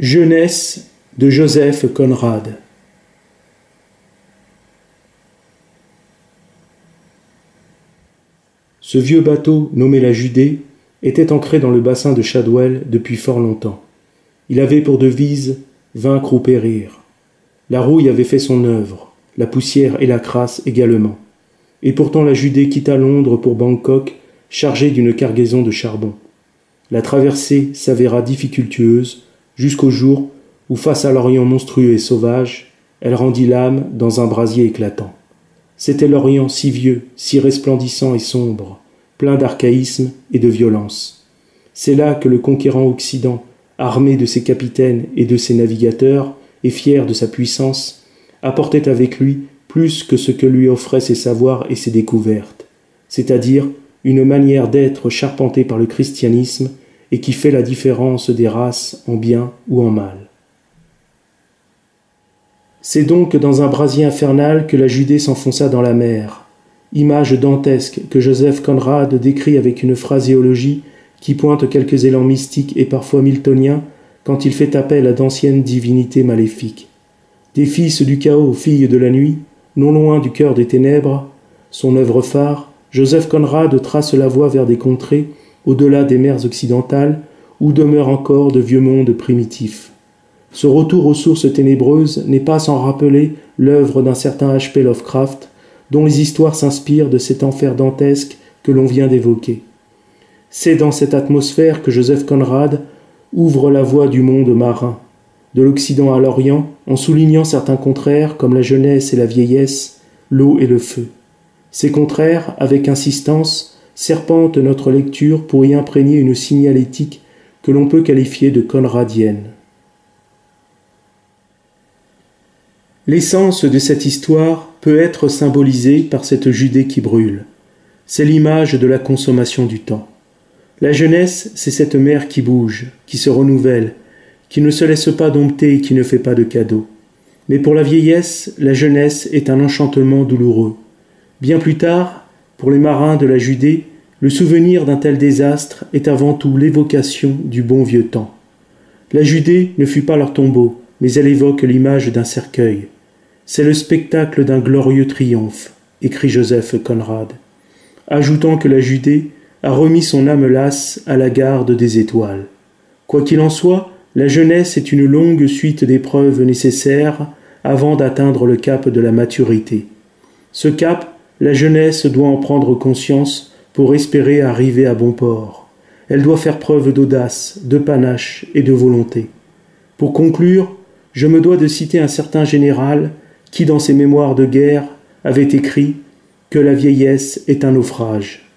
Jeunesse de Joseph Conrad. Ce vieux bateau, nommé la Judée, était ancré dans le bassin de Shadwell depuis fort longtemps. Il avait pour devise « vaincre ou périr ». La rouille avait fait son œuvre, la poussière et la crasse également. Et pourtant la Judée quitta Londres pour Bangkok, chargée d'une cargaison de charbon. La traversée s'avéra difficultueuse, jusqu'au jour où, face à l'Orient monstrueux et sauvage, elle rendit l'âme dans un brasier éclatant. C'était l'Orient si vieux, si resplendissant et sombre, plein d'archaïsme et de violence. C'est là que le conquérant Occident, armé de ses capitaines et de ses navigateurs, et fier de sa puissance, apportait avec lui plus que ce que lui offraient ses savoirs et ses découvertes, c'est-à-dire une manière d'être charpentée par le christianisme et qui fait la différence des races en bien ou en mal. C'est donc dans un brasier infernal que la Judée s'enfonça dans la mer, image dantesque que Joseph Conrad décrit avec une phraséologie qui pointe quelques élans mystiques et parfois miltoniens quand il fait appel à d'anciennes divinités maléfiques. Des fils du chaos, filles de la nuit, non loin du cœur des ténèbres, son œuvre phare, Joseph Conrad trace la voie vers des contrées, au-delà des mers occidentales, où demeurent encore de vieux mondes primitifs. Ce retour aux sources ténébreuses n'est pas sans rappeler l'œuvre d'un certain H.P. Lovecraft, dont les histoires s'inspirent de cet enfer dantesque que l'on vient d'évoquer. C'est dans cette atmosphère que Joseph Conrad ouvre la voie du monde marin, de l'Occident à l'Orient, en soulignant certains contraires comme la jeunesse et la vieillesse, l'eau et le feu. Ces contraires, avec insistance, serpentent notre lecture pour y imprégner une signalétique que l'on peut qualifier de conradienne. L'essence de cette histoire peut être symbolisée par cette Judée qui brûle. C'est l'image de la consommation du temps. La jeunesse, c'est cette mer qui bouge, qui se renouvelle, qui ne se laisse pas dompter et qui ne fait pas de cadeaux. Mais pour la vieillesse, la jeunesse est un enchantement douloureux. Bien plus tard, pour les marins de la Judée, le souvenir d'un tel désastre est avant tout l'évocation du bon vieux temps. La Judée ne fut pas leur tombeau, mais elle évoque l'image d'un cercueil. C'est le spectacle d'un glorieux triomphe, écrit Joseph Conrad, ajoutant que la Judée a remis son âme lasse à la garde des étoiles. Quoi qu'il en soit, la jeunesse est une longue suite d'épreuves nécessaires avant d'atteindre le cap de la maturité. Ce cap, la jeunesse doit en prendre conscience pour espérer arriver à bon port. Elle doit faire preuve d'audace, de panache et de volonté. Pour conclure, je me dois de citer un certain général qui, dans ses mémoires de guerre, avait écrit que la vieillesse est un naufrage.